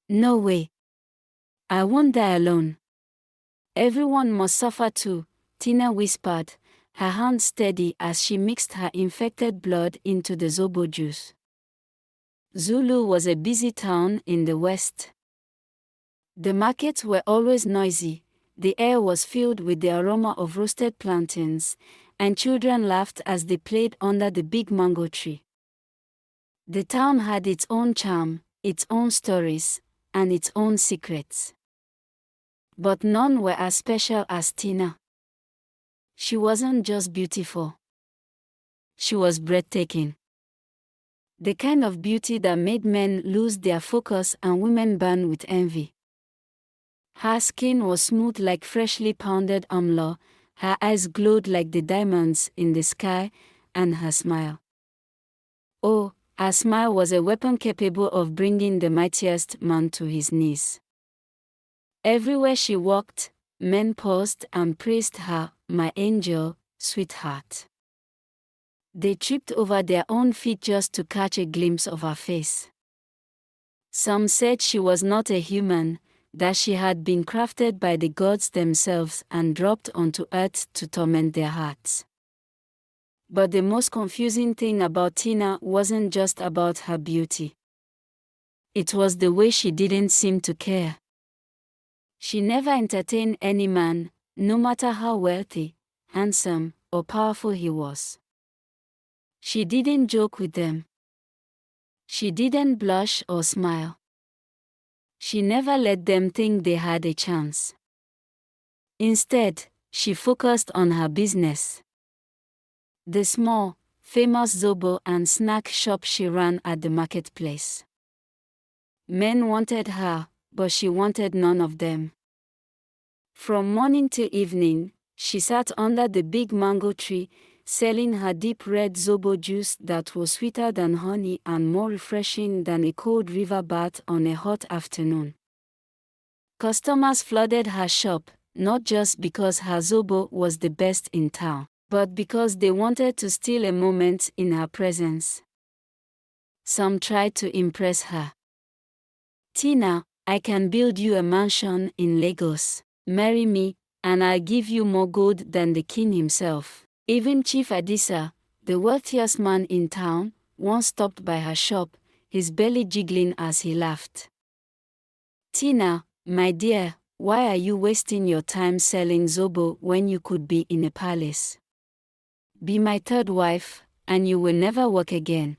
No way. I won't die alone. Everyone must suffer too, Tina whispered, her hand steady as she mixed her infected blood into the Zobo juice. Zulu was a busy town in the west. The markets were always noisy, the air was filled with the aroma of roasted plantains, and children laughed as they played under the big mango tree. The town had its own charm, its own stories, and its own secrets. But none were as special as Tina. She wasn't just beautiful. She was breathtaking. The kind of beauty that made men lose their focus and women burn with envy. Her skin was smooth like freshly pounded amla, her eyes glowed like the diamonds in the sky, and her smile. Oh, her smile was a weapon capable of bringing the mightiest man to his knees. Everywhere she walked, men paused and praised her, my angel, sweetheart. They tripped over their own feet just to catch a glimpse of her face. Some said she was not a human, that she had been crafted by the gods themselves and dropped onto earth to torment their hearts. But the most confusing thing about Tina wasn't just about her beauty. It was the way she didn't seem to care. She never entertained any man, no matter how wealthy, handsome, or powerful he was. She didn't joke with them. She didn't blush or smile. She never let them think they had a chance. Instead, she focused on her business. The small, famous Zobo and snack shop she ran at the marketplace. Men wanted her, but she wanted none of them. From morning till evening, she sat under the big mango tree, selling her deep red Zobo juice that was sweeter than honey and more refreshing than a cold river bath on a hot afternoon. Customers flooded her shop, not just because her Zobo was the best in town, but because they wanted to steal a moment in her presence. Some tried to impress her. Tina, I can build you a mansion in Lagos. Marry me, and I'll give you more gold than the king himself. Even Chief Adisa, the wealthiest man in town, once stopped by her shop, his belly jiggling as he laughed. Tina, my dear, why are you wasting your time selling Zobo when you could be in a palace? Be my third wife, and you will never work again.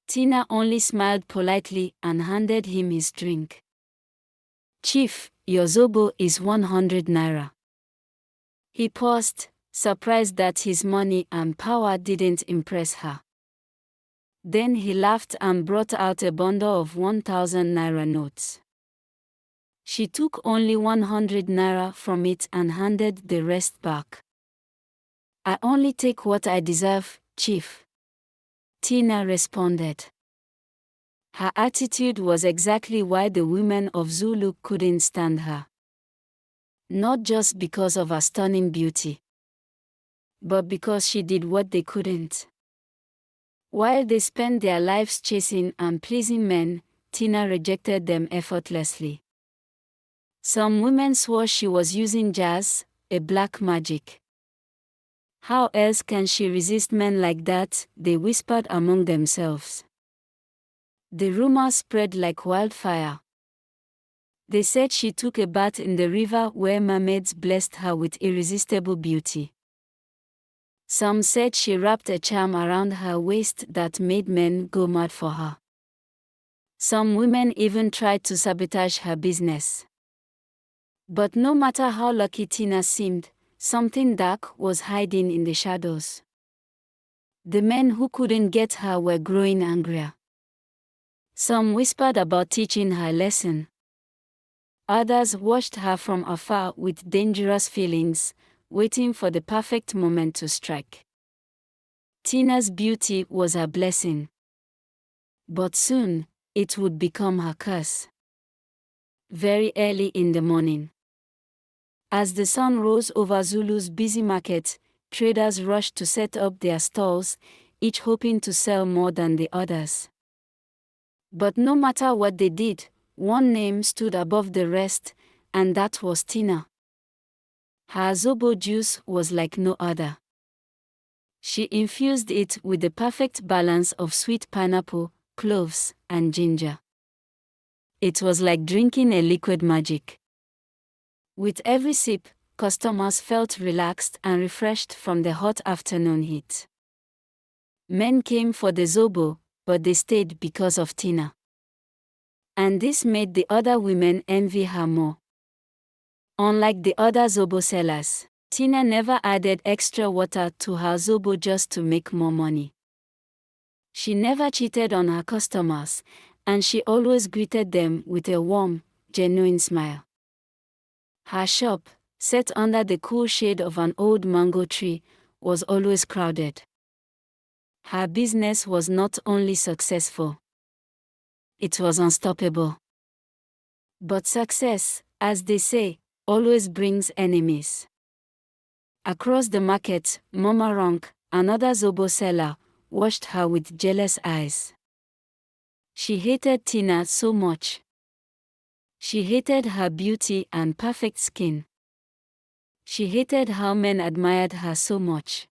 Tina only smiled politely and handed him his drink. Chief, your Zobo is 100 naira. He paused, surprised that his money and power didn't impress her. Then he laughed and brought out a bundle of 1,000 naira notes. She took only 100 naira from it and handed the rest back. I only take what I deserve, Chief. Tina responded. Her attitude was exactly why the women of Zulu couldn't stand her. Not just because of her stunning beauty, but because she did what they couldn't. While they spent their lives chasing and pleasing men, Tina rejected them effortlessly. Some women swore she was using jazz, a black magic. How else can she resist men like that, they whispered among themselves. The rumor spread like wildfire. They said she took a bath in the river where mermaids blessed her with irresistible beauty. Some said she wrapped a charm around her waist that made men go mad for her. Some women even tried to sabotage her business. But no matter how lucky Tina seemed, something dark was hiding in the shadows. The men who couldn't get her were growing angrier. Some whispered about teaching her a lesson. Others watched her from afar with dangerous feelings, waiting for the perfect moment to strike. Tina's beauty was her blessing. But soon, it would become her curse. Very early in the morning, as the sun rose over Zulu's busy market, traders rushed to set up their stalls, each hoping to sell more than the others. But no matter what they did, One name stood above the rest, and that was Tina. Her Zobo juice was like no other. She infused it with the perfect balance of sweet pineapple, cloves, and ginger. It was like drinking a liquid magic. With every sip, customers felt relaxed and refreshed from the hot afternoon heat. Men came for the Zobo, but they stayed because of Tina. And this made the other women envy her more. Unlike the other Zobo sellers, Tina never added extra water to her Zobo just to make more money. She never cheated on her customers, and she always greeted them with a warm, genuine smile. Her shop, set under the cool shade of an old mango tree, was always crowded. Her business was not only successful, it was unstoppable. But success, as they say, always brings enemies. Across the market, Mama Rank, another Zobo seller, watched her with jealous eyes. She hated Tina so much. She hated her beauty and perfect skin. She hated how men admired her so much.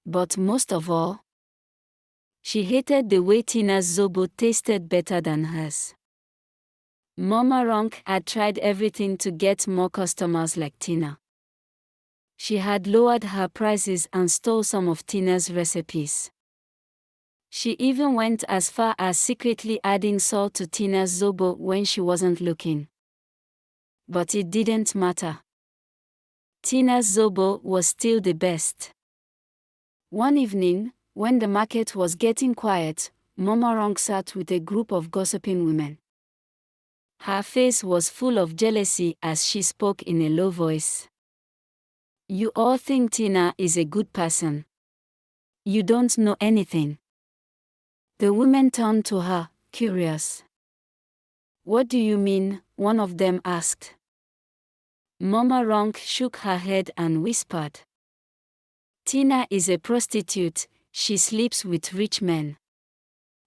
But most of all, she hated the way Tina's Zobo tasted better than hers. Mama Rank had tried everything to get more customers like Tina. She had lowered her prices and stole some of Tina's recipes. She even went as far as secretly adding salt to Tina's Zobo when she wasn't looking. But it didn't matter. Tina's Zobo was still the best. One evening, when the market was getting quiet, Mama Rank sat with a group of gossiping women. Her face was full of jealousy as she spoke in a low voice. "You all think Tina is a good person. You don't know anything." The women turned to her, curious. "What do you mean?" one of them asked. Mama Rank shook her head and whispered, "Tina is a prostitute, she sleeps with rich men.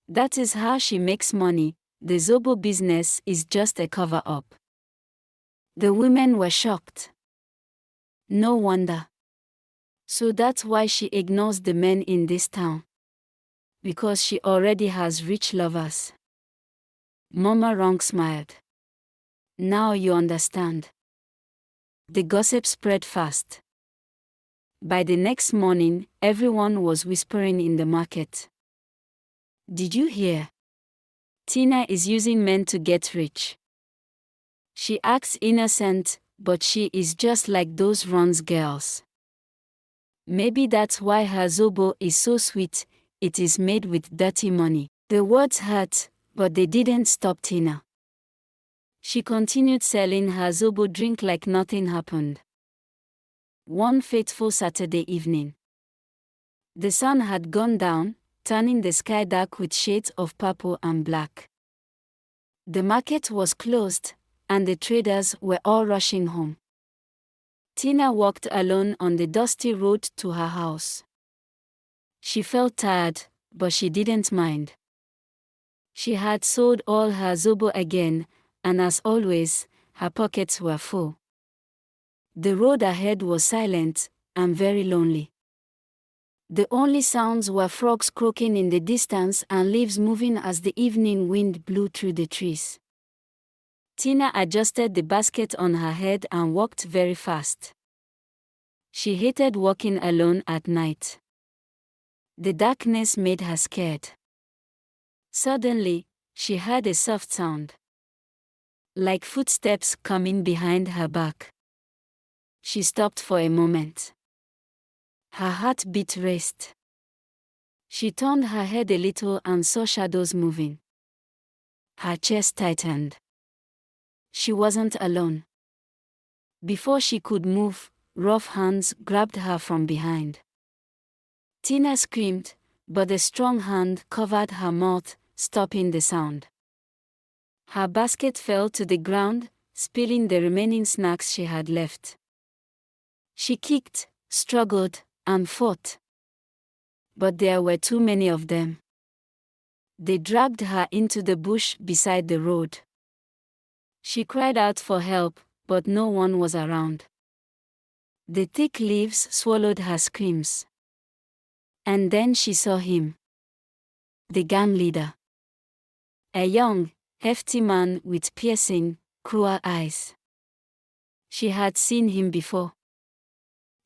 That is how she makes money, the Zobo business is just a cover-up." The women were shocked. No wonder. So that's why she ignores the men in this town. Because she already has rich lovers. Mama Rank smiled. "Now you understand." The gossip spread fast. By the next morning, everyone was whispering in the market. "Did you hear? Tina is using men to get rich. She acts innocent, but she is just like those Ron's girls. Maybe that's why her Zobo is so sweet, it is made with dirty money." The words hurt, but they didn't stop Tina. She continued selling her Zobo drink like nothing happened. One fateful Saturday evening, the sun had gone down, turning the sky dark with shades of purple and black. The market was closed, and the traders were all rushing home. Tina walked alone on the dusty road to her house. She felt tired, but she didn't mind. She had sold all her Zobo again, and as always, her pockets were full. The road ahead was silent and very lonely. The only sounds were frogs croaking in the distance and leaves moving as the evening wind blew through the trees. Tina adjusted the basket on her head and walked very fast. She hated walking alone at night. The darkness made her scared. Suddenly, she heard a soft sound. Like footsteps coming behind her back. She stopped for a moment. Her heartbeat raced. She turned her head a little and saw shadows moving. Her chest tightened. She wasn't alone. Before she could move, rough hands grabbed her from behind. Tina screamed, but a strong hand covered her mouth, stopping the sound. Her basket fell to the ground, spilling the remaining snacks she had left. She kicked, struggled, and fought. But there were too many of them. They dragged her into the bush beside the road. She cried out for help, but no one was around. The thick leaves swallowed her screams. And then she saw him. The gang leader. A young, hefty man with piercing, cruel eyes. She had seen him before.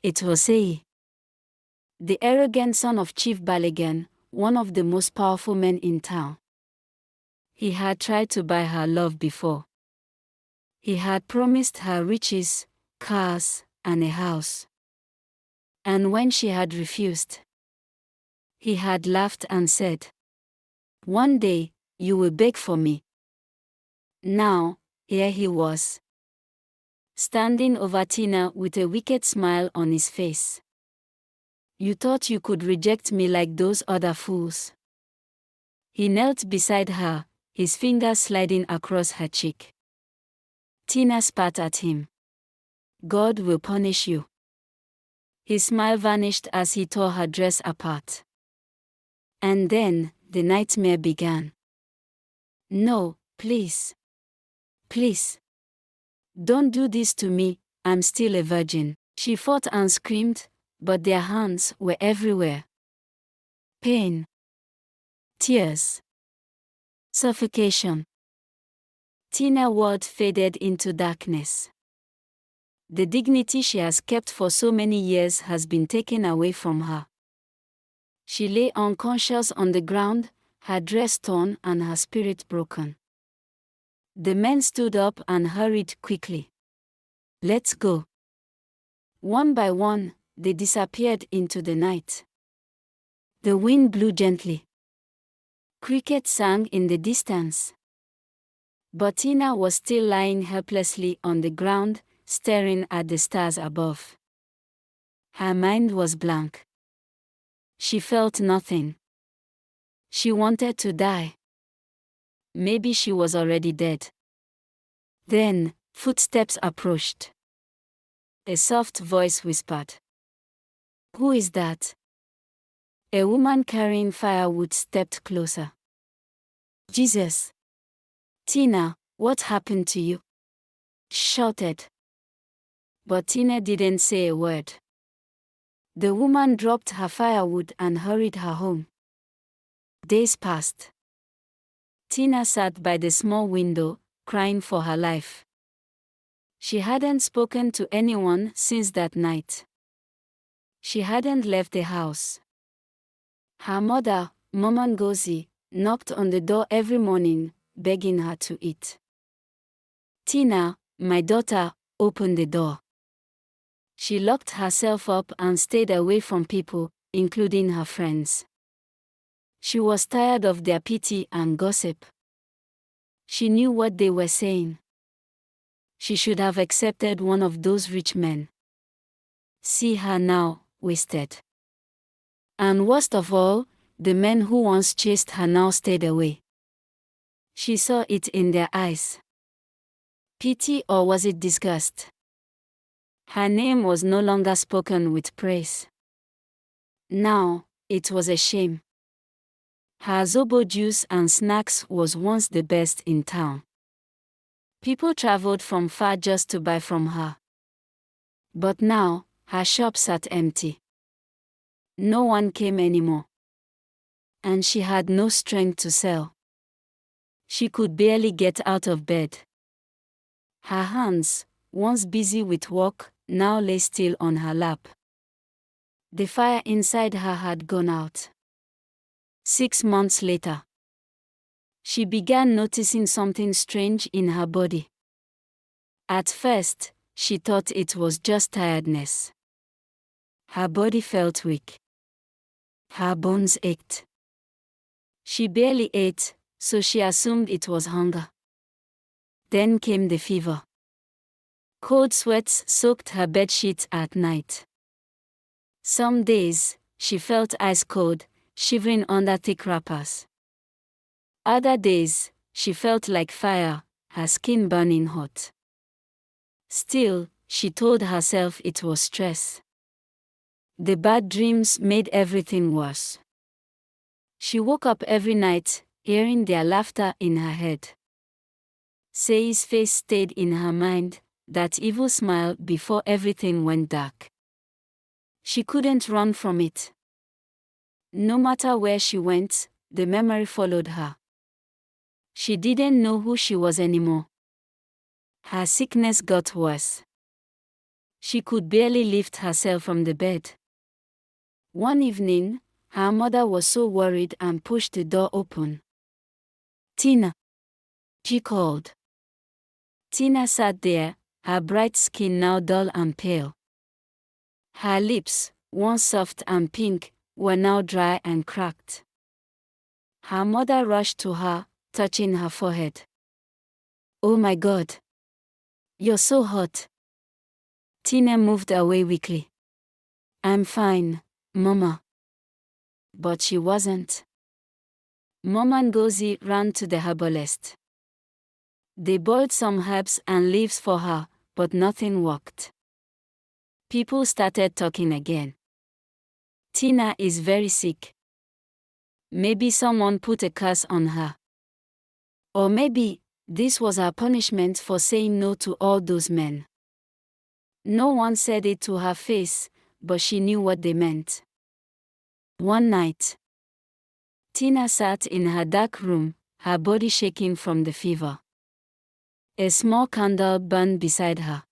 It was Sei. The arrogant son of Chief Balagan, one of the most powerful men in town. He had tried to buy her love before. He had promised her riches, cars, and a house. And when she had refused, he had laughed and said, "One day, you will beg for me." Now, here he was, standing over Tina with a wicked smile on his face. "You thought you could reject me like those other fools." He knelt beside her, his fingers sliding across her cheek. Tina spat at him. "God will punish you." His smile vanished as he tore her dress apart. And then, the nightmare began. "No, please. Please. Don't do this to me, I'm still a virgin." She fought and screamed, but their hands were everywhere. Pain. Tears. Suffocation. Tina's world faded into darkness. The dignity she has kept for so many years has been taken away from her. She lay unconscious on the ground, her dress torn and her spirit broken. The men stood up and hurried quickly. "Let's go." One by one, they disappeared into the night. The wind blew gently. Crickets sang in the distance. But Tina was still lying helplessly on the ground, staring at the stars above. Her mind was blank. She felt nothing. She wanted to die. Maybe she was already dead. Then, footsteps approached. A soft voice whispered, "Who is that?" A woman carrying firewood stepped closer. "Jesus." "Tina, what happened to you?" shouted. But Tina didn't say a word. The woman dropped her firewood and hurried her home. Days passed. Tina sat by the small window, crying for her life. She hadn't spoken to anyone since that night. She hadn't left the house. Her mother, Mama Ngozi, knocked on the door every morning, begging her to eat. "Tina, my daughter," opened the door. She locked herself up and stayed away from people, including her friends. She was tired of their pity and gossip. She knew what they were saying. She should have accepted one of those rich men. See her now, wasted. And worst of all, the men who once chased her now stayed away. She saw it in their eyes. Pity, or was it disgust? Her name was no longer spoken with praise. Now, it was a shame. Her Zobo juice and snacks was once the best in town. People traveled from far just to buy from her. But now, her shop sat empty. No one came anymore. And she had no strength to sell. She could barely get out of bed. Her hands, once busy with work, now lay still on her lap. The fire inside her had gone out. 6 months later, she began noticing something strange in her body. At first, she thought it was just tiredness. Her body felt weak. Her bones ached. She barely ate, so she assumed it was hunger. Then came the fever. Cold sweats soaked her bedsheets at night. Some days, she felt ice cold, shivering under thick wrappers. Other days, she felt like fire, her skin burning hot. Still, she told herself it was stress. The bad dreams made everything worse. She woke up every night, hearing their laughter in her head. Say's face stayed in her mind, that evil smile before everything went dark. She couldn't run from it. No matter where she went, the memory followed her. She didn't know who she was anymore. Her sickness got worse. She could barely lift herself from the bed. One evening, her mother was so worried and pushed the door open. "Tina," she called. Tina sat there, her bright skin now dull and pale. Her lips, once soft and pink, were now dry and cracked. Her mother rushed to her, touching her forehead. "Oh my God! You're so hot." Tina moved away weakly. "I'm fine, Mama." But she wasn't. Mama Ngozi ran to the herbalist. They boiled some herbs and leaves for her, but nothing worked. People started talking again. "Tina is very sick. Maybe someone put a curse on her. Or maybe this was her punishment for saying no to all those men." No one said it to her face, but she knew what they meant. One night, Tina sat in her dark room, her body shaking from the fever. A small candle burned beside her.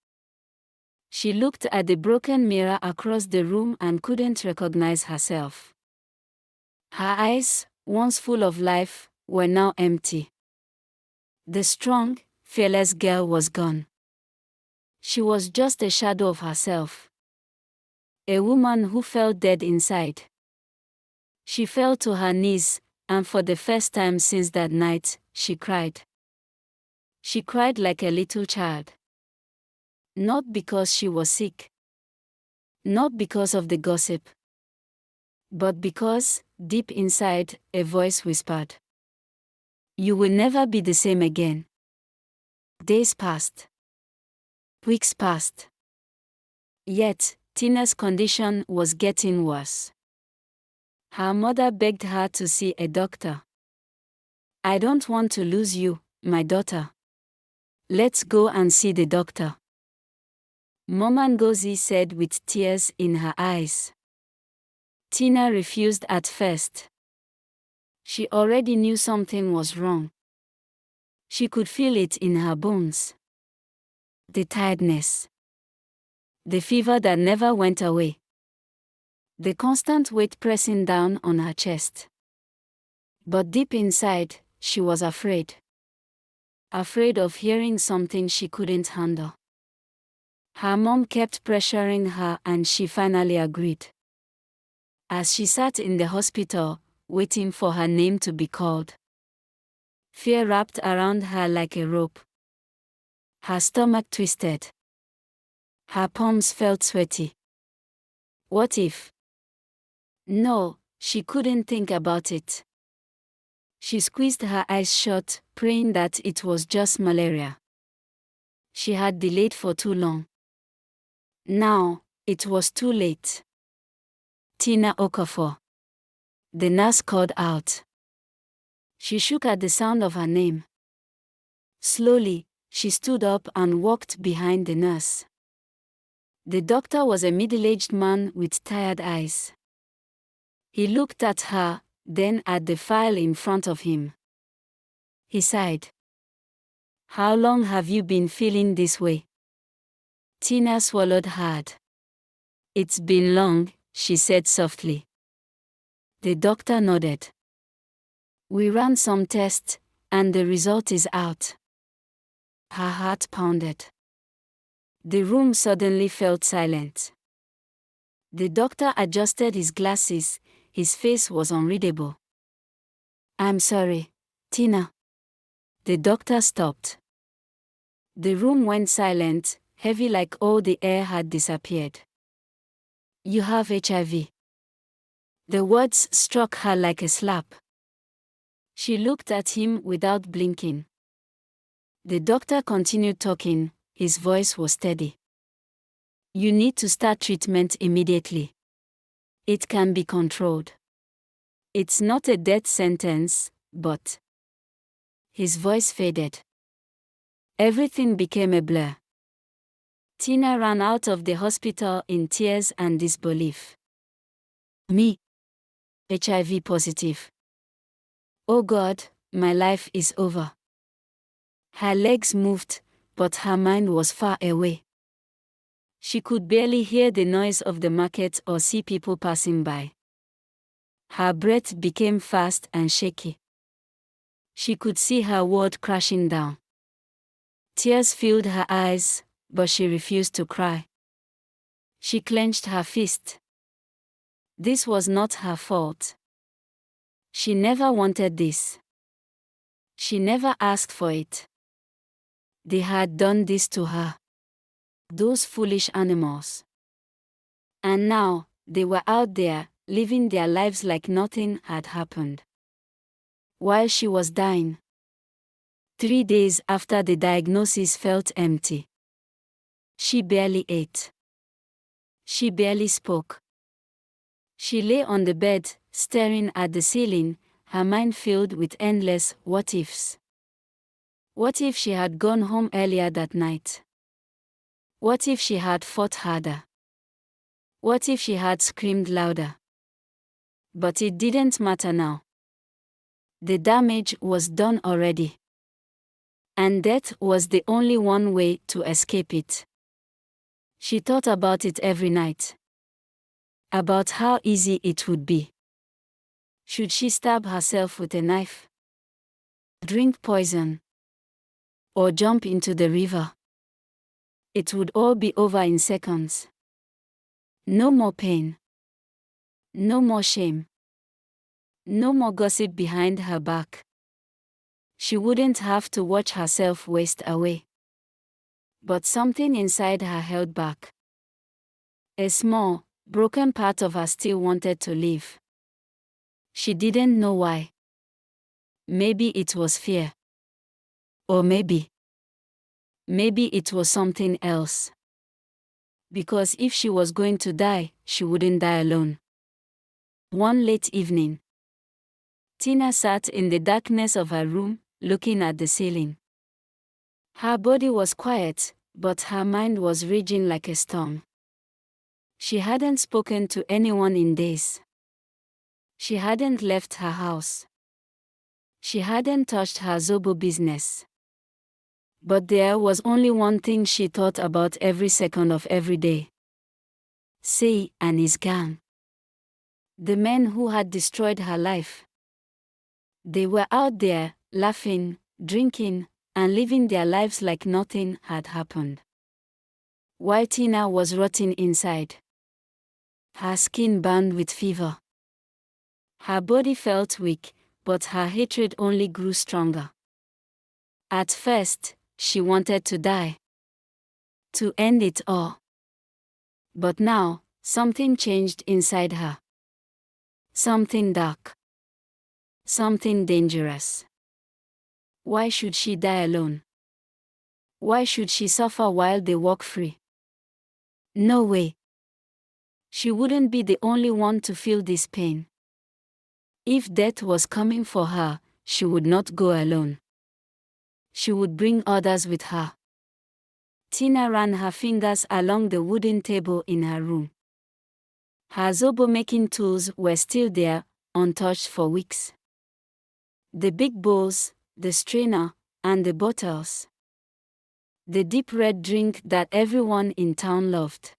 She looked at the broken mirror across the room and couldn't recognize herself. Her eyes, once full of life, were now empty. The strong, fearless girl was gone. She was just a shadow of herself. A woman who felt dead inside. She fell to her knees, and for the first time since that night, she cried. She cried like a little child. Not because she was sick. Not because of the gossip. But because, deep inside, a voice whispered, "You will never be the same again." Days passed. Weeks passed. Yet, Tina's condition was getting worse. Her mother begged her to see a doctor. "I don't want to lose you, my daughter. Let's go and see the doctor." Mama Ngozi said with tears in her eyes. Tina refused at first. She already knew something was wrong. She could feel it in her bones. The tiredness. The fever that never went away. The constant weight pressing down on her chest. But deep inside, she was afraid. Afraid of hearing something she couldn't handle. Her mom kept pressuring her and she finally agreed. As she sat in the hospital, waiting for her name to be called, fear wrapped around her like a rope. Her stomach twisted. Her palms felt sweaty. What if? No, she couldn't think about it. She squeezed her eyes shut, praying that it was just malaria. She had delayed for too long. Now, it was too late. "Tina Okafor." The nurse called out. She shook at the sound of her name. Slowly, she stood up and walked behind the nurse. The doctor was a middle-aged man with tired eyes. He looked at her, then at the file in front of him. He sighed. "How long have you been feeling this way?" Tina swallowed hard. "It's been long," she said softly. The doctor nodded. "We ran some tests, and the result is out." Her heart pounded. The room suddenly felt silent. The doctor adjusted his glasses, his face was unreadable. "I'm sorry, Tina." The doctor stopped. The room went silent, heavy like all the air had disappeared. "You have HIV." The words struck her like a slap. She looked at him without blinking. The doctor continued talking, his voice was steady. "You need to start treatment immediately. It can be controlled. It's not a death sentence, but..." His voice faded. Everything became a blur. Tina ran out of the hospital in tears and disbelief. Me? HIV positive. Oh God, my life is over. Her legs moved, but her mind was far away. She could barely hear the noise of the market or see people passing by. Her breath became fast and shaky. She could see her world crashing down. Tears filled her eyes, but she refused to cry. She clenched her fist. This was not her fault. She never wanted this. She never asked for it. They had done this to her. Those foolish animals. And now, they were out there, living their lives like nothing had happened. While she was dying. 3 days after the diagnosis felt empty. She barely ate. She barely spoke. She lay on the bed, staring at the ceiling, her mind filled with endless what-ifs. What if she had gone home earlier that night? What if she had fought harder? What if she had screamed louder? But it didn't matter now. The damage was done already. And death was the only one way to escape it. She thought about it every night. About how easy it would be. Should she stab herself with a knife? Drink poison? Or jump into the river? It would all be over in seconds. No more pain. No more shame. No more gossip behind her back. She wouldn't have to watch herself waste away. But something inside her held back. A small, broken part of her still wanted to live. She didn't know why. Maybe it was fear. Or maybe it was something else. Because if she was going to die, she wouldn't die alone. One late evening, Tina sat in the darkness of her room, looking at the ceiling. Her body was quiet, but her mind was raging like a storm. She hadn't spoken to anyone in days. She hadn't left her house. She hadn't touched her Zobo business. But there was only one thing she thought about every second of every day. Sei and his gang. The men who had destroyed her life. They were out there, laughing, drinking, and living their lives like nothing had happened. While Tina was rotting inside. Her skin burned with fever. Her body felt weak, but her hatred only grew stronger. At first, she wanted to die. To end it all. But now, something changed inside her. Something dark. Something dangerous. Why should she die alone? Why should she suffer while they walk free? No way. She wouldn't be the only one to feel this pain. If death was coming for her, she would not go alone. She would bring others with her. Tina ran her fingers along the wooden table in her room. Her Zobo making tools were still there, untouched for weeks. The big bowls, the strainer, and the bottles. The deep red drink that everyone in town loved.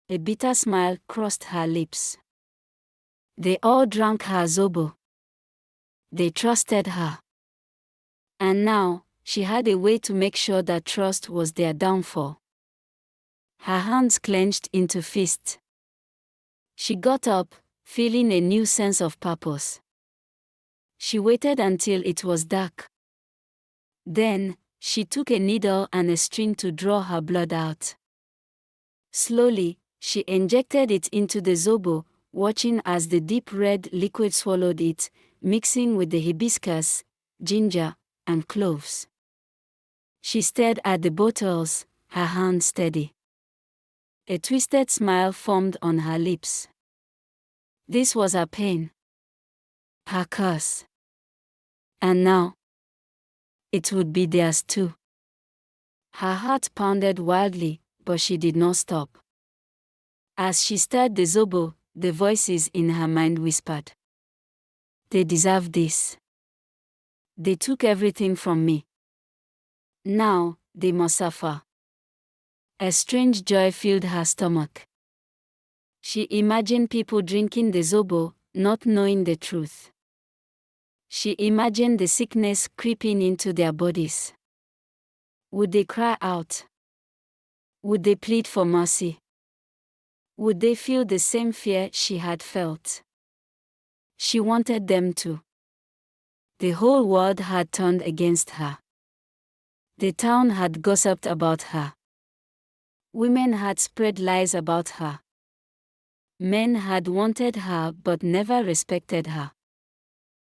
A bitter smile crossed her lips. They all drank her Zobo. They trusted her. And now, she had a way to make sure that trust was their downfall. Her hands clenched into fists. She got up, feeling a new sense of purpose. She waited until it was dark. Then, she took a needle and a string to draw her blood out. Slowly, she injected it into the Zobo, watching as the deep red liquid swallowed it, mixing with the hibiscus, ginger, and cloves. She stared at the bottles, her hand steady. A twisted smile formed on her lips. This was her pain. Her curse. And now, it would be theirs too. Her heart pounded wildly, but she did not stop. As she stirred the Zobo, the voices in her mind whispered, "They deserve this. They took everything from me. Now, they must suffer." A strange joy filled her stomach. She imagined people drinking the Zobo, not knowing the truth. She imagined the sickness creeping into their bodies. Would they cry out? Would they plead for mercy? Would they feel the same fear she had felt? She wanted them to. The whole world had turned against her. The town had gossiped about her. Women had spread lies about her. Men had wanted her but never respected her.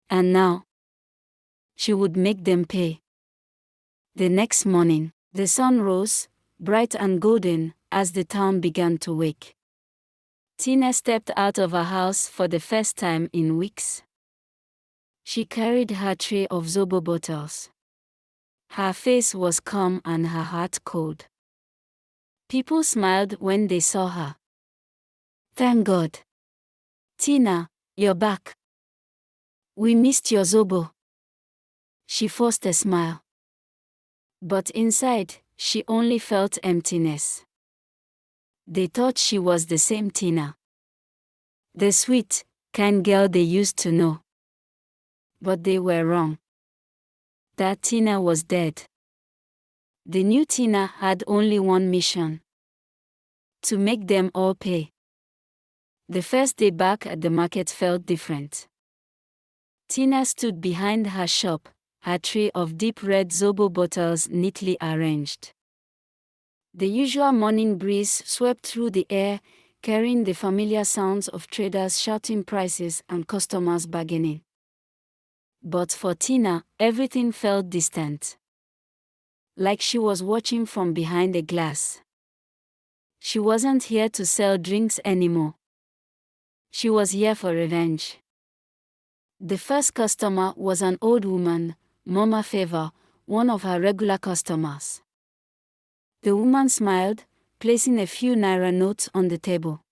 And now, she would make them pay. The next morning, the sun rose, bright and golden, as the town began to wake. Tina stepped out of her house for the first time in weeks. She carried her tray of Zobo bottles. Her face was calm and her heart cold. People smiled when they saw her. "Thank God. Tina, you're back. We missed your Zobo." She forced a smile. But inside, she only felt emptiness. They thought she was the same Tina. The sweet, kind girl they used to know. But they were wrong. That Tina was dead. The new Tina had only one mission: to make them all pay. The first day back at the market felt different. Tina stood behind her shop, her tray of deep red Zobo bottles neatly arranged. The usual morning breeze swept through the air, carrying the familiar sounds of traders shouting prices and customers bargaining. But for Tina, everything felt distant. Like she was watching from behind a glass. She wasn't here to sell drinks anymore. She was here for revenge. The first customer was an old woman, Mama Favor, one of her regular customers. The woman smiled, placing a few naira notes on the table.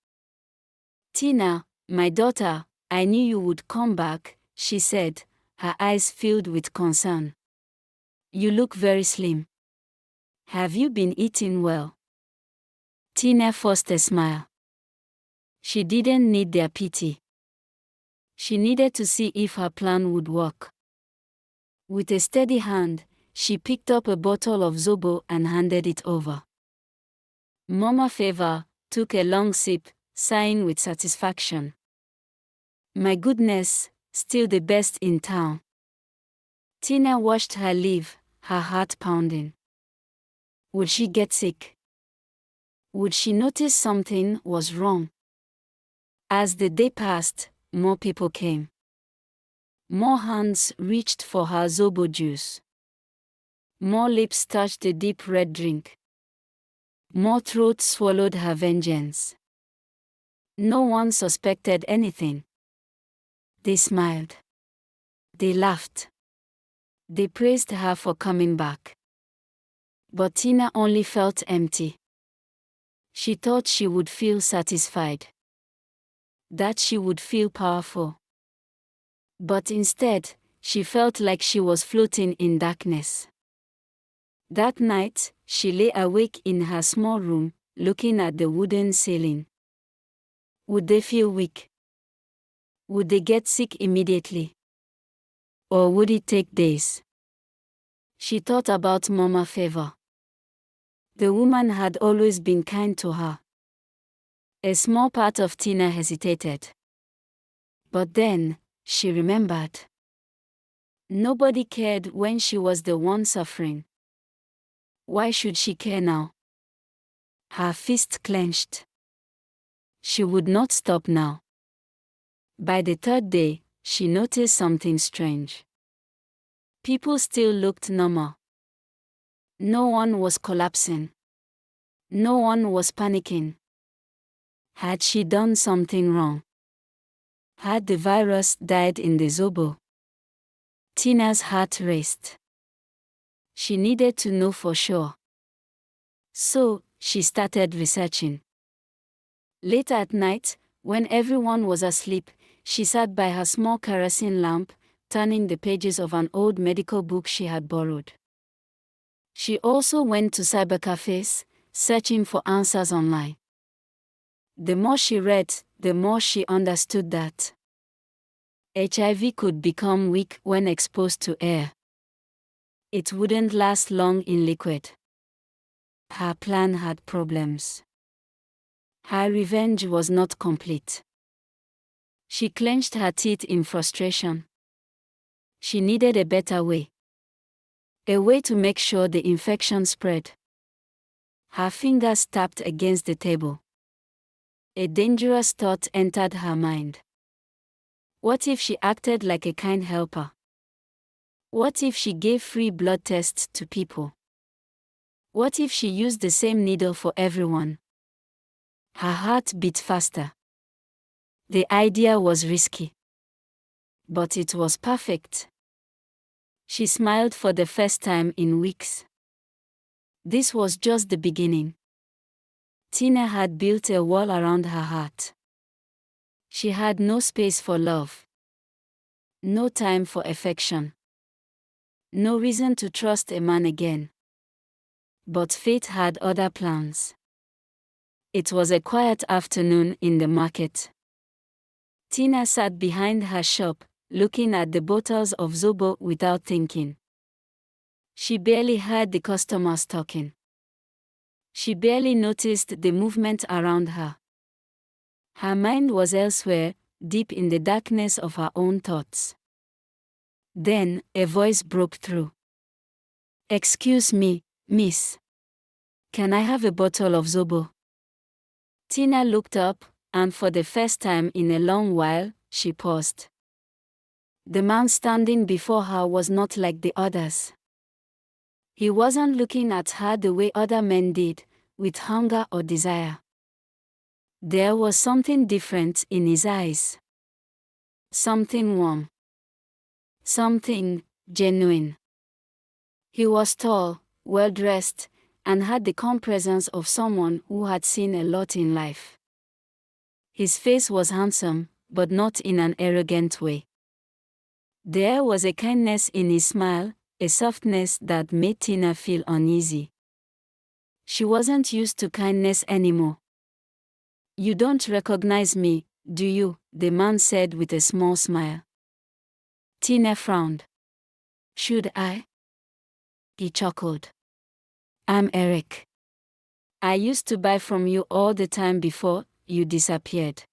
"Tina, my daughter, I knew you would come back," she said, her eyes filled with concern. "You look very slim. Have you been eating well?" Tina forced a smile. She didn't need their pity. She needed to see if her plan would work. With a steady hand, she picked up a bottle of Zobo and handed it over. Mama Favor took a long sip, sighing with satisfaction. "My goodness, still the best in town." Tina watched her leave, her heart pounding. Would she get sick? Would she notice something was wrong? As the day passed, more people came. More hands reached for her Zobo juice. More lips touched the deep red drink. More throats swallowed her vengeance. No one suspected anything. They smiled. They laughed. They praised her for coming back. But Tina only felt empty. She thought she would feel satisfied. That she would feel powerful. But instead, she felt like she was floating in darkness. That night, she lay awake in her small room, looking at the wooden ceiling. Would they feel weak? Would they get sick immediately? Or would it take days? She thought about Mama Favor. The woman had always been kind to her. A small part of Tina hesitated. But then, she remembered. Nobody cared when she was the one suffering. Why should she care now? Her fist clenched. She would not stop now. By the third day, she noticed something strange. People still looked normal. No one was collapsing. No one was panicking. Had she done something wrong? Had the virus died in the Zobo? Tina's heart raced. She needed to know for sure. So, she started researching. Late at night, when everyone was asleep, she sat by her small kerosene lamp, turning the pages of an old medical book she had borrowed. She also went to cybercafes, searching for answers online. The more she read, the more she understood that HIV could become weak when exposed to air. It wouldn't last long in liquid. Her plan had problems. Her revenge was not complete. She clenched her teeth in frustration. She needed a better way. A way to make sure the infection spread. Her fingers tapped against the table. A dangerous thought entered her mind. What if she acted like a kind helper? What if she gave free blood tests to people? What if she used the same needle for everyone? Her heart beat faster. The idea was risky. But it was perfect. She smiled for the first time in weeks. This was just the beginning. Tina had built a wall around her heart. She had no space for love. No time for affection. No reason to trust a man again. But fate had other plans. It was a quiet afternoon in the market. Tina sat behind her shop, looking at the bottles of Zobo without thinking. She barely heard the customers talking. She barely noticed the movement around her. Her mind was elsewhere, deep in the darkness of her own thoughts. Then, a voice broke through. "Excuse me, miss. Can I have a bottle of Zobo?" Tina looked up, and for the first time in a long while, she paused. The man standing before her was not like the others. He wasn't looking at her the way other men did, with hunger or desire. There was something different in his eyes. Something warm. Something genuine. He was tall, well-dressed, and had the calm presence of someone who had seen a lot in life. His face was handsome, but not in an arrogant way. There was a kindness in his smile, a softness that made Tina feel uneasy. She wasn't used to kindness anymore. "You don't recognize me, do you?" the man said with a small smile. Tina frowned. "Should I?" He chuckled. "I'm Eric. I used to buy from you all the time before you disappeared."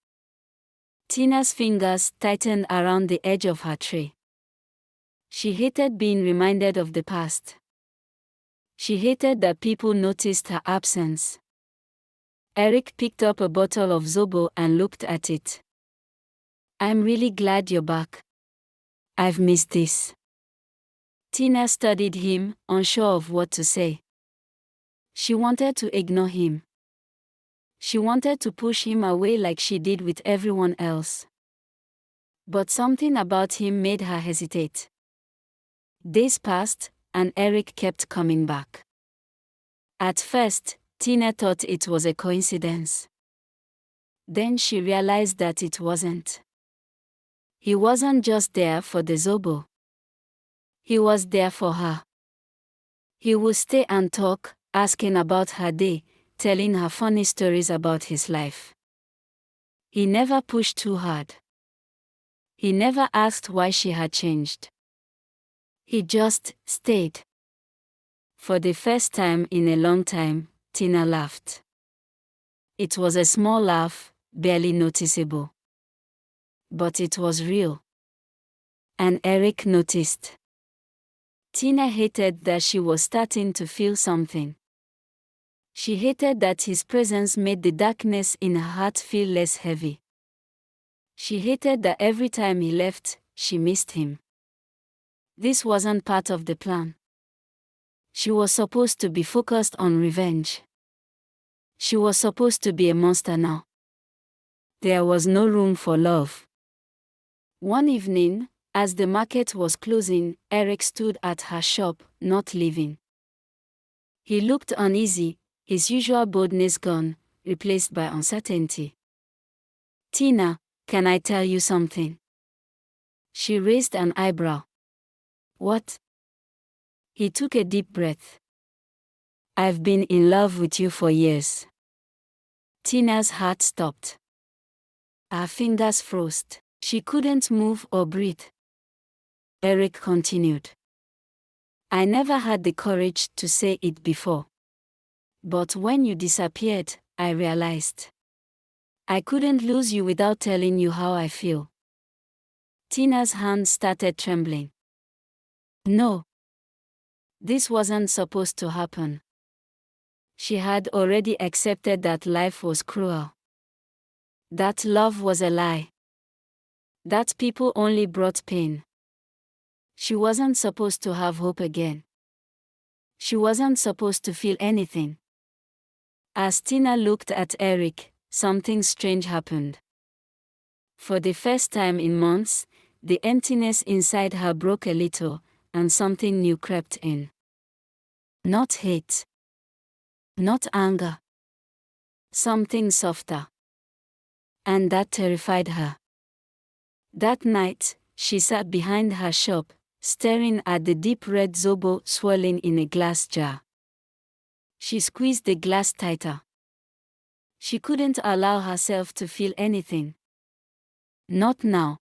Tina's fingers tightened around the edge of her tray. She hated being reminded of the past. She hated that people noticed her absence. Eric picked up a bottle of Zobo and looked at it. "I'm really glad you're back. I've missed this." Tina studied him, unsure of what to say. She wanted to ignore him. She wanted to push him away like she did with everyone else. But something about him made her hesitate. Days passed, and Eric kept coming back. At first, Tina thought it was a coincidence. Then she realized that it wasn't. He wasn't just there for the Zobo. He was there for her. He would stay and talk, asking about her day, telling her funny stories about his life. He never pushed too hard. He never asked why she had changed. He just stayed. For the first time in a long time, Tina laughed. It was a small laugh, barely noticeable. But it was real. And Eric noticed. Tina hated that she was starting to feel something. She hated that his presence made the darkness in her heart feel less heavy. She hated that every time he left, she missed him. This wasn't part of the plan. She was supposed to be focused on revenge. She was supposed to be a monster now. There was no room for love. One evening, as the market was closing, Eric stood at her shop, not leaving. He looked uneasy, his usual boldness gone, replaced by uncertainty. "Tina, can I tell you something?" She raised an eyebrow. "What?" He took a deep breath. "I've been in love with you for years." Tina's heart stopped. Her fingers froze. She couldn't move or breathe. Eric continued. "I never had the courage to say it before. But when you disappeared, I realized I couldn't lose you without telling you how I feel." Tina's hand started trembling. No. This wasn't supposed to happen. She had already accepted that life was cruel. That love was a lie. That people only brought pain. She wasn't supposed to have hope again. She wasn't supposed to feel anything. As Tina looked at Eric, something strange happened. For the first time in months, the emptiness inside her broke a little, and something new crept in. Not hate. Not anger. Something softer. And that terrified her. That night, she sat behind her shop, staring at the deep red Zobo swirling in a glass jar. She squeezed the glass tighter. She couldn't allow herself to feel anything. Not now.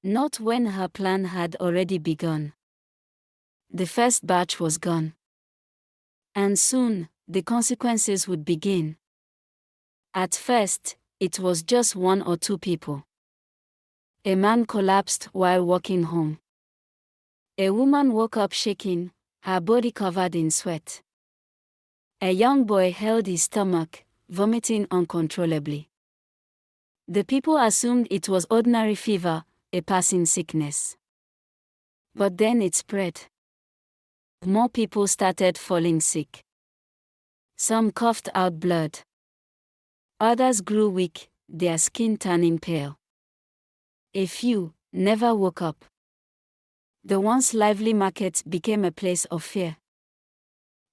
Not when her plan had already begun. The first batch was gone. And soon, the consequences would begin. At first, it was just 1 or 2 people. A man collapsed while walking home. A woman woke up shaking, her body covered in sweat. A young boy held his stomach, vomiting uncontrollably. The people assumed it was ordinary fever, a passing sickness. But then it spread. More people started falling sick. Some coughed out blood. Others grew weak, their skin turning pale. A few never woke up. The once lively market became a place of fear.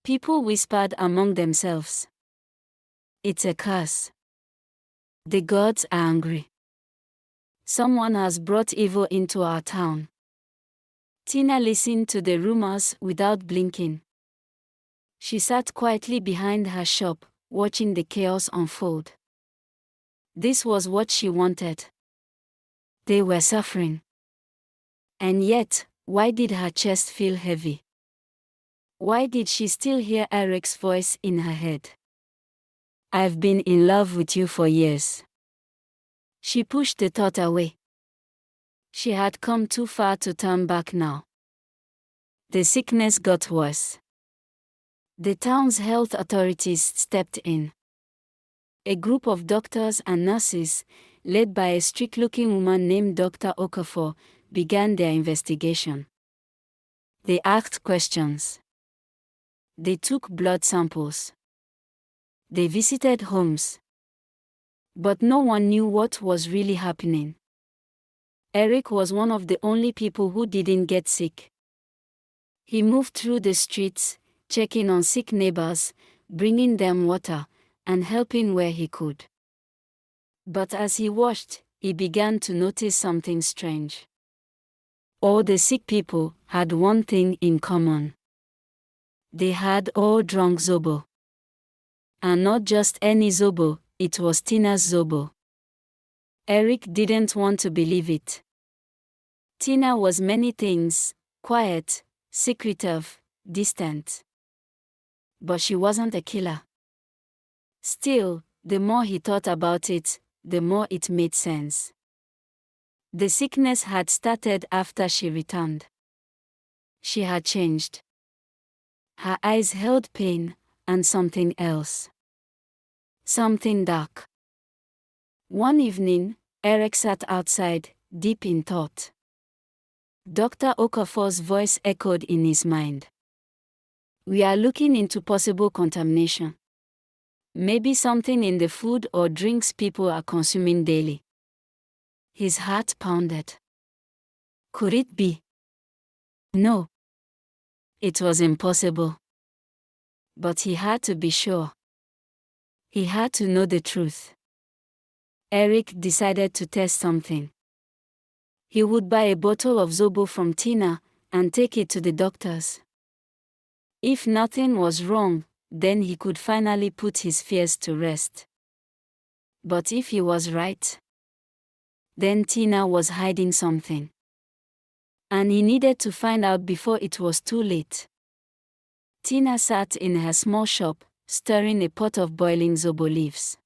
People whispered among themselves. "It's a curse. The gods are angry. Someone has brought evil into our town." Tina listened to the rumors without blinking. She sat quietly behind her shop, watching the chaos unfold. This was what she wanted. They were suffering. And yet, why did her chest feel heavy? Why did she still hear Eric's voice in her head? "I've been in love with you for years." She pushed the thought away. She had come too far to turn back now. The sickness got worse. The town's health authorities stepped in. A group of doctors and nurses, led by a strict-looking woman named Dr. Okafor, began their investigation. They asked questions. They took blood samples. They visited homes. But no one knew what was really happening. Eric was one of the only people who didn't get sick. He moved through the streets, checking on sick neighbors, bringing them water, and helping where he could. But as he watched, he began to notice something strange. All the sick people had one thing in common. They had all drunk Zobo. And not just any Zobo, it was Tina's Zobo. Eric didn't want to believe it. Tina was many things: quiet, secretive, distant. But she wasn't a killer. Still, the more he thought about it, the more it made sense. The sickness had started after she returned. She had changed. Her eyes held pain, and something else. Something dark. One evening, Eric sat outside, deep in thought. Dr. Okafor's voice echoed in his mind. "We are looking into possible contamination. Maybe something in the food or drinks people are consuming daily." His heart pounded. Could it be? No. It was impossible. But he had to be sure. He had to know the truth. Eric decided to test something. He would buy a bottle of Zobo from Tina and take it to the doctors. If nothing was wrong, then he could finally put his fears to rest. But if he was right, then Tina was hiding something. And he needed to find out before it was too late. Tina sat in her small shop, stirring a pot of boiling Zobo leaves.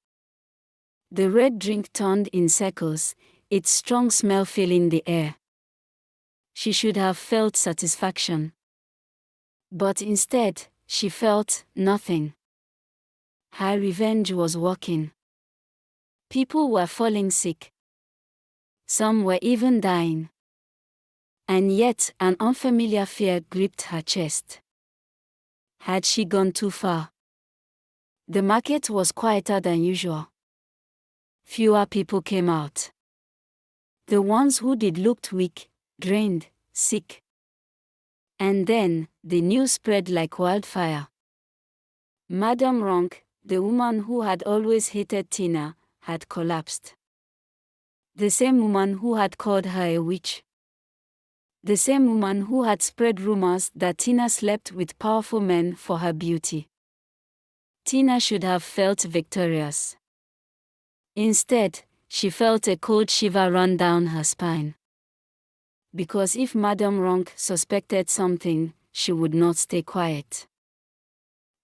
The red drink turned in circles, its strong smell filling the air. She should have felt satisfaction. But instead, she felt nothing. Her revenge was working. People were falling sick. Some were even dying. And yet, an unfamiliar fear gripped her chest. Had she gone too far? The market was quieter than usual. Fewer people came out. The ones who did looked weak, drained, sick. And then, the news spread like wildfire. Madame Ronk, the woman who had always hated Tina, had collapsed. The same woman who had called her a witch. The same woman who had spread rumors that Tina slept with powerful men for her beauty. Tina should have felt victorious. Instead, she felt a cold shiver run down her spine. Because if Madame Ronk suspected something, she would not stay quiet.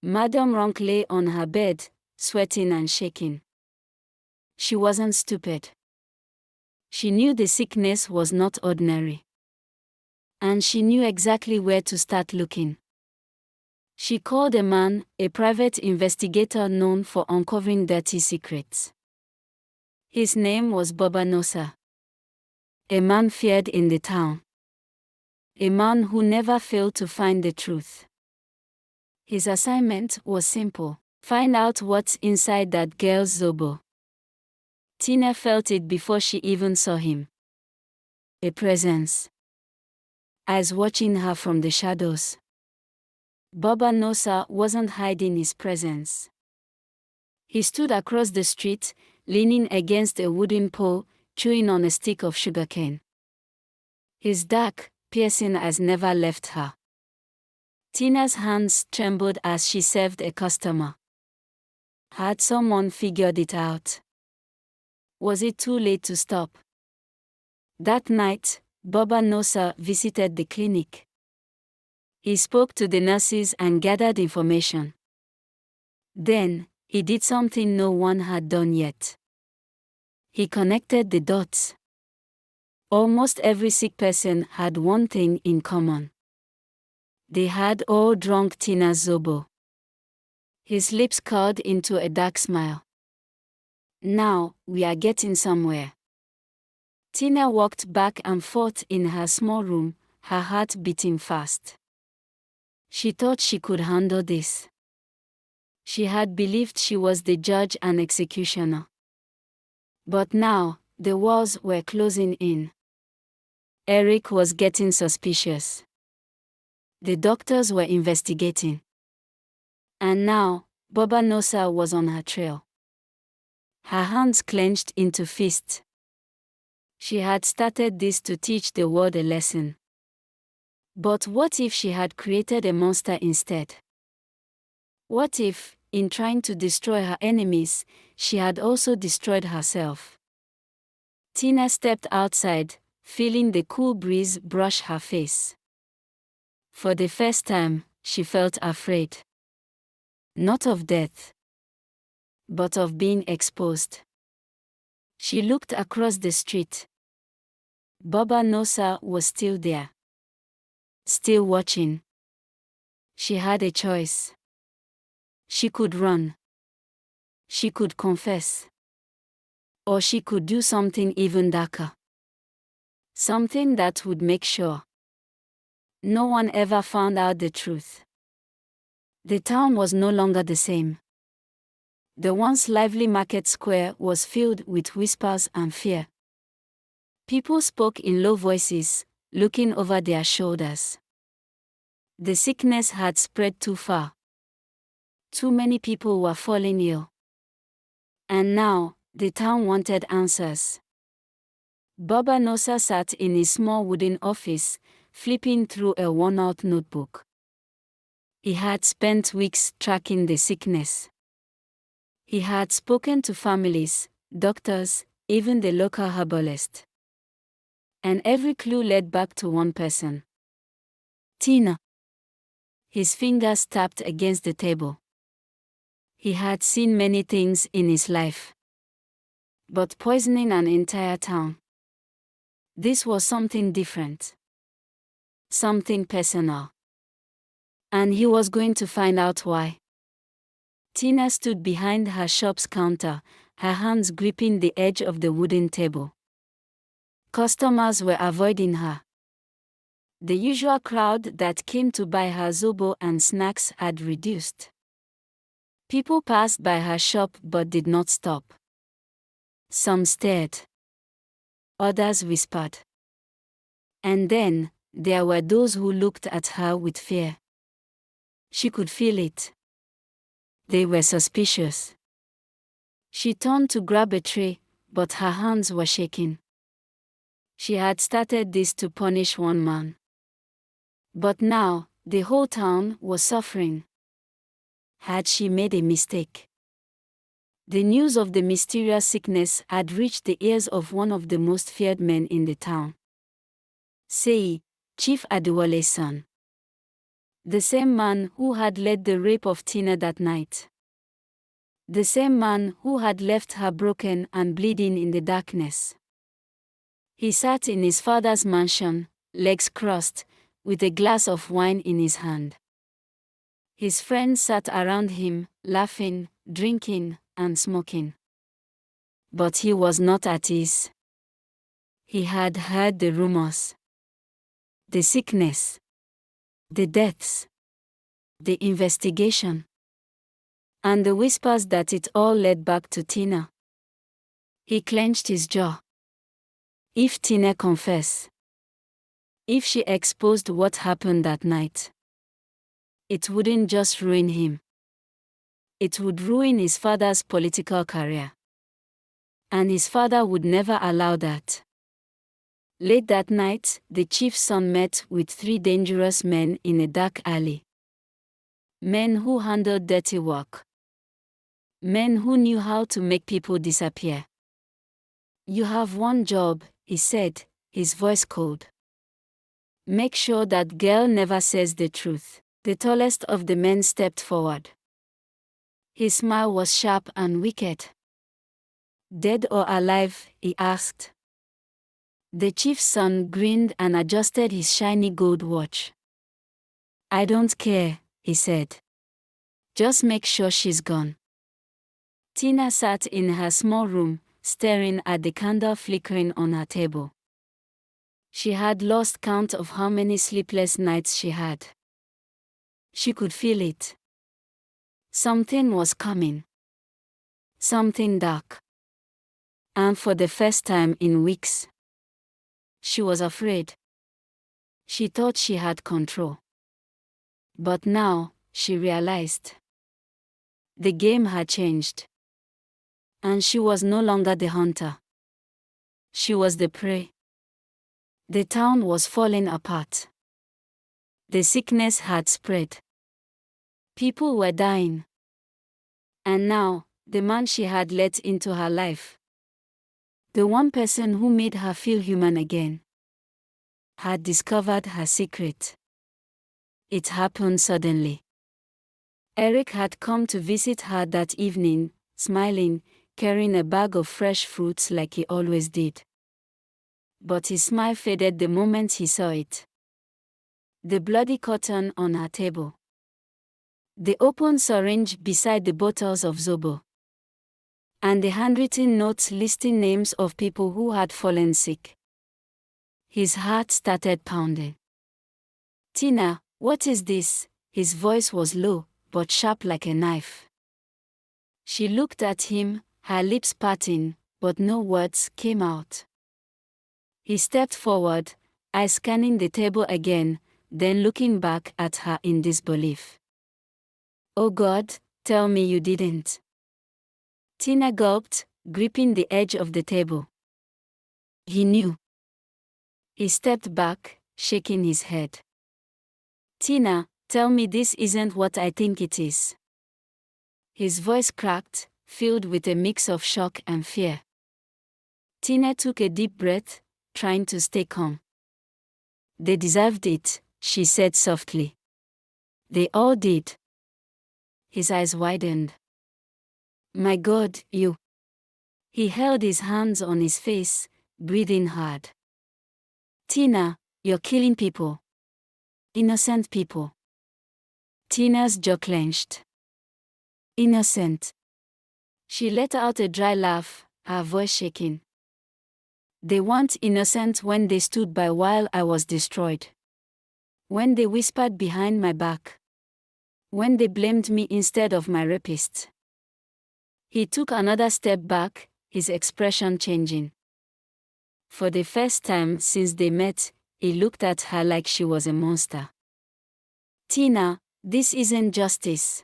Madame Ronk lay on her bed, sweating and shaking. She wasn't stupid. She knew the sickness was not ordinary. And she knew exactly where to start looking. She called a man, a private investigator known for uncovering dirty secrets. His name was Bobanosa. A man feared in the town. A man who never failed to find the truth. His assignment was simple: find out what's inside that girl's Zobo. Tina felt it before she even saw him. A presence. Eyes watching her from the shadows. Bobanosa wasn't hiding his presence. He stood across the street, leaning against a wooden pole, chewing on a stick of sugarcane. His dark, piercing eyes never left her. Tina's hands trembled as she served a customer. Had someone figured it out? Was it too late to stop? That night, Bobanosa visited the clinic. He spoke to the nurses and gathered information. Then, he did something no one had done yet. He connected the dots. Almost every sick person had one thing in common. They had all drunk Tina's Zobo. His lips curled into a dark smile. Now, we are getting somewhere. Tina walked back and forth in her small room, her heart beating fast. She thought she could handle this. She had believed she was the judge and executioner. But now, the walls were closing in. Eric was getting suspicious. The doctors were investigating. And now, Bobanosa was on her trail. Her hands clenched into fists. She had started this to teach the world a lesson. But what if she had created a monster instead? What if, in trying to destroy her enemies, she had also destroyed herself? Tina stepped outside, feeling the cool breeze brush her face. For the first time, she felt afraid. Not of death, but of being exposed. She looked across the street. Bobanosa was still there. Still watching. She had a choice. She could run. She could confess. Or she could do something even darker. Something that would make sure no one ever found out the truth. The town was no longer the same. The once lively market square was filled with whispers and fear. People spoke in low voices, looking over their shoulders. The sickness had spread too far. Too many people were falling ill. And now, the town wanted answers. Baba Nosa sat in his small wooden office, flipping through a worn-out notebook. He had spent weeks tracking the sickness. He had spoken to families, doctors, even the local herbalist. And every clue led back to one person. Tina. His fingers tapped against the table. He had seen many things in his life. But poisoning an entire town. This was something different. Something personal. And he was going to find out why. Tina stood behind her shop's counter, her hands gripping the edge of the wooden table. Customers were avoiding her. The usual crowd that came to buy her zobo and snacks had reduced. People passed by her shop but did not stop. Some stared. Others whispered. And then, there were those who looked at her with fear. She could feel it. They were suspicious. She turned to grab a tray, but her hands were shaking. She had started this to punish one man. But now, the whole town was suffering. Had she made a mistake? The news of the mysterious sickness had reached the ears of one of the most feared men in the town. Sei, Chief Adewale's son. The same man who had led the rape of Tina that night. The same man who had left her broken and bleeding in the darkness. He sat in his father's mansion, legs crossed, with a glass of wine in his hand. His friends sat around him, laughing, drinking, and smoking. But he was not at ease. He had heard the rumors. The sickness. The deaths. The investigation. And the whispers that it all led back to Tina. He clenched his jaw. If Tina confessed. If she exposed what happened that night. It wouldn't just ruin him. It would ruin his father's political career. And his father would never allow that. Late that night, the chief's son met with 3 dangerous men in a dark alley. Men who handled dirty work. Men who knew how to make people disappear. You have one job, he said, his voice cold. Make sure that girl never says the truth. The tallest of the men stepped forward. His smile was sharp and wicked. Dead or alive, he asked. The chief's son grinned and adjusted his shiny gold watch. I don't care, he said. Just make sure she's gone. Tina sat in her small room, staring at the candle flickering on her table. She had lost count of how many sleepless nights she had. She could feel it. Something was coming. Something dark. And for the first time in weeks, she was afraid. She thought she had control. But now, she realized. The game had changed. And she was no longer the hunter. She was the prey. The town was falling apart. The sickness had spread. People were dying. And now, the man she had let into her life, the one person who made her feel human again, had discovered her secret. It happened suddenly. Eric had come to visit her that evening, smiling, carrying a bag of fresh fruits like he always did. But his smile faded the moment he saw it. The bloody cotton on her table. The open syringe beside the bottles of Zobo. And the handwritten notes listing names of people who had fallen sick. His heart started pounding. Tina, what is this? His voice was low, but sharp like a knife. She looked at him, her lips parting, but no words came out. He stepped forward, eyes scanning the table again, then looking back at her in disbelief. Oh God, Tell me you didn't. Tina gulped, gripping the edge of the table. He knew. He stepped back, shaking his head. Tina, tell me this isn't what I think it is. His voice cracked, filled with a mix of shock and fear. Tina took a deep breath, trying to stay calm. They deserved it, she said softly. They all did. His eyes widened. My God, you. He held his hands on his face, breathing hard. Tina, you're killing people. Innocent people. Tina's jaw clenched. Innocent. She let out a dry laugh, her voice shaking. They weren't innocent when they stood by while I was destroyed. When they whispered behind my back. When they blamed me instead of my rapist. He took another step back, his expression changing. For the first time since they met, he looked at her like she was a monster. Tina, this isn't justice.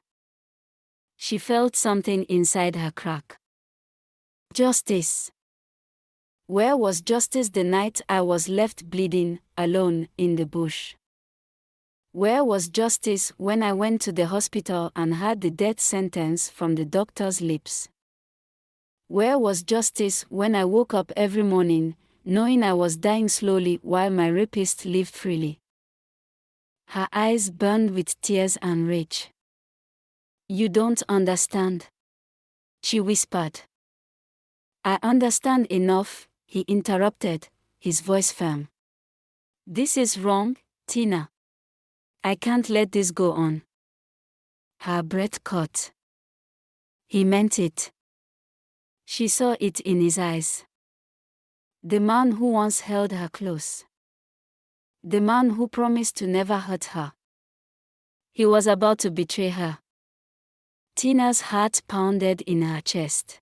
She felt something inside her crack. Justice. Where was justice the night I was left bleeding, alone, in the bush? Where was justice when I went to the hospital and had the death sentence from the doctor's lips? Where was justice when I woke up every morning, knowing I was dying slowly while my rapist lived freely? Her eyes burned with tears and rage. You don't understand, she whispered. I understand enough, he interrupted, his voice firm. This is wrong, Tina. I can't let this go on. Her breath caught. He meant it. She saw it in his eyes. The man who once held her close. The man who promised to never hurt her. He was about to betray her. Tina's heart pounded in her chest.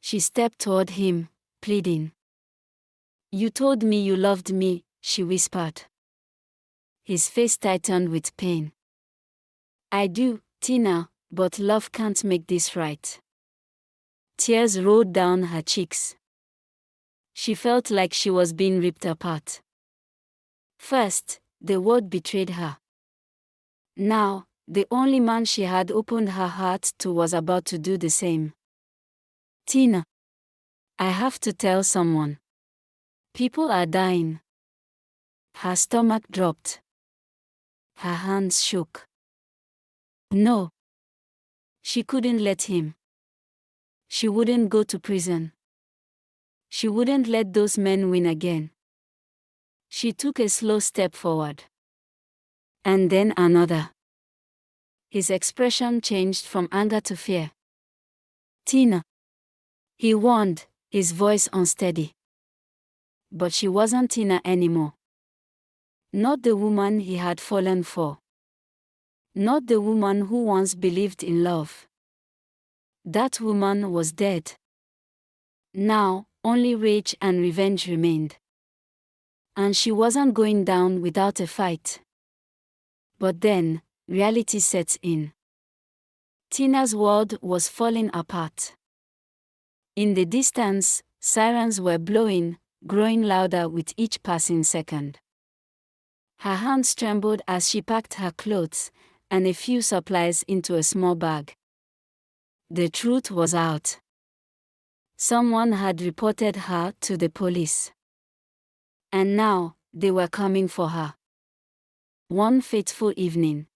She stepped toward him, pleading. You told me you loved me, she whispered. His face tightened with pain. I do, Tina, but love can't make this right. Tears rolled down her cheeks. She felt like she was being ripped apart. First, the world betrayed her. Now, the only man she had opened her heart to was about to do the same. Tina. I have to tell someone. People are dying. Her stomach dropped. Her hands shook. No. She couldn't let him. She wouldn't go to prison. She wouldn't let those men win again. She took a slow step forward. And then another. His expression changed from anger to fear. Tina. He warned, his voice unsteady. But she wasn't Tina anymore. Not the woman he had fallen for. Not the woman who once believed in love. That woman was dead. Now, only rage and revenge remained. And she wasn't going down without a fight. But then, reality sets in. Tina's world was falling apart. In the distance, sirens were blowing, growing louder with each passing second. Her hands trembled as she packed her clothes and a few supplies into a small bag. The truth was out. Someone had reported her to the police. And now, they were coming for her. One fateful evening.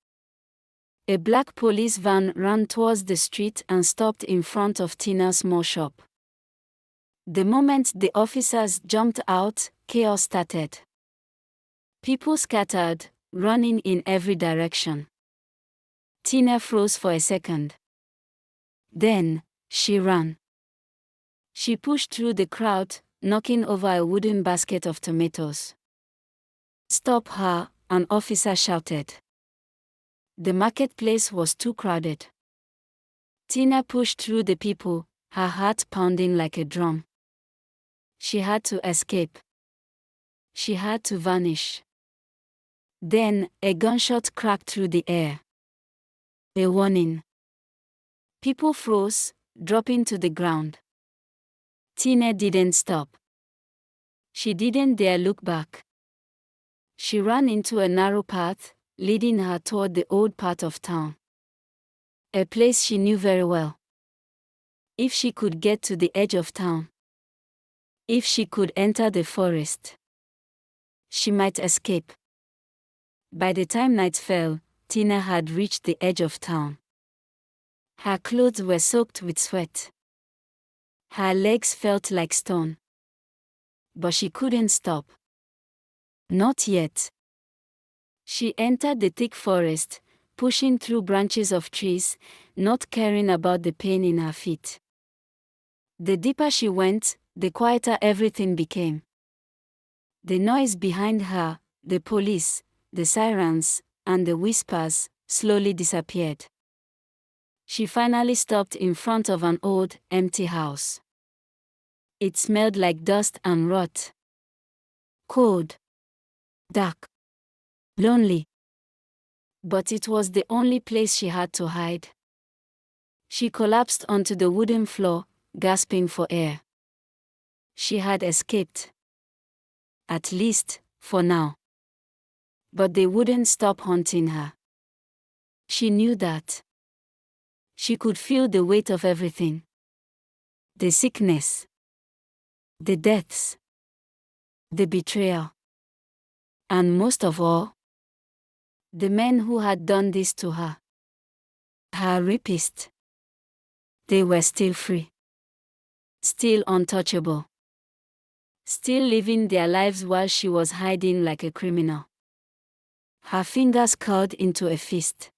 A black police van ran towards the street and stopped in front of Tina's small shop. The moment the officers jumped out, chaos started. People scattered, running in every direction. Tina froze for a second. Then, she ran. She pushed through the crowd, knocking over a wooden basket of tomatoes. Stop her, an officer shouted. The marketplace was too crowded. Tina pushed through the people, her heart pounding like a drum. She had to escape. She had to vanish. Then, a gunshot cracked through the air. A warning. People froze, dropping to the ground. Tina didn't stop. She didn't dare look back. She ran into a narrow path, leading her toward the old part of town. A place she knew very well. If she could get to the edge of town. If she could enter the forest. She might escape. By the time night fell, Tina had reached the edge of town. Her clothes were soaked with sweat. Her legs felt like stone. But she couldn't stop. Not yet. She entered the thick forest, pushing through branches of trees, not caring about the pain in her feet. The deeper she went, the quieter everything became. The noise behind her, the police, the sirens, and the whispers, slowly disappeared. She finally stopped in front of an old, empty house. It smelled like dust and rot. Cold. Dark. Lonely. But it was the only place she had to hide. She collapsed onto the wooden floor, gasping for air. She had escaped. At least, for now. But they wouldn't stop haunting her. She knew that. She could feel the weight of everything. The sickness. The deaths. The betrayal. And most of all, the men who had done this to her. Her rapists. They were still free. Still untouchable. Still living their lives while she was hiding like a criminal. Her fingers curled into a fist.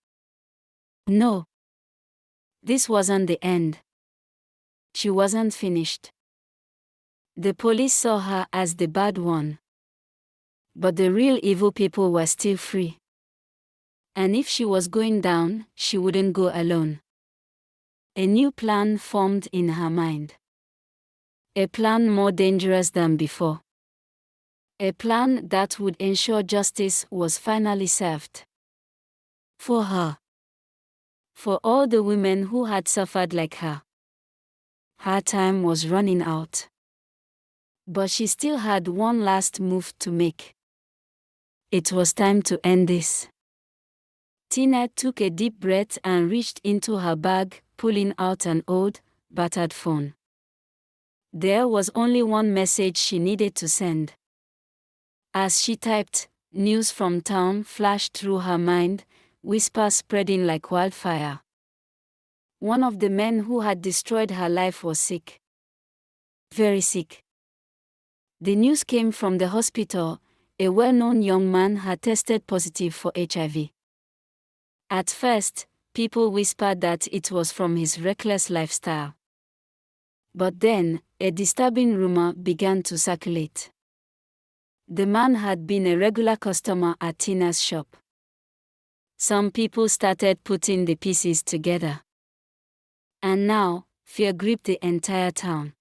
No. This wasn't the end. She wasn't finished. The police saw her as the bad one. But the real evil people were still free. And if she was going down, she wouldn't go alone. A new plan formed in her mind. A plan more dangerous than before. A plan that would ensure justice was finally served. For her. For all the women who had suffered like her. Her time was running out. But she still had one last move to make. It was time to end this. Tina took a deep breath and reached into her bag, pulling out an old, battered phone. There was only one message she needed to send. As she typed, news from town flashed through her mind, whispers spreading like wildfire. One of the men who had destroyed her life was sick. Very sick. The news came from the hospital. A well-known young man had tested positive for HIV. At first, people whispered that it was from his reckless lifestyle. But then, a disturbing rumor began to circulate. The man had been a regular customer at Tina's shop. Some people started putting the pieces together. And now, fear gripped the entire town.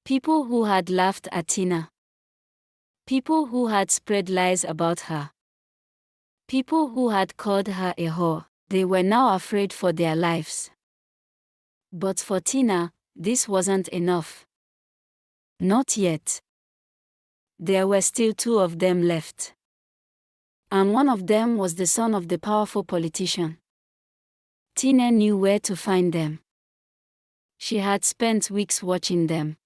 People who had laughed at Tina. People who had spread lies about her. People who had called her a whore. They were now afraid for their lives. But for Tina, this wasn't enough. Not yet. There were still two of them left. And one of them was the son of the powerful politician. Tina knew where to find them. She had spent weeks watching them.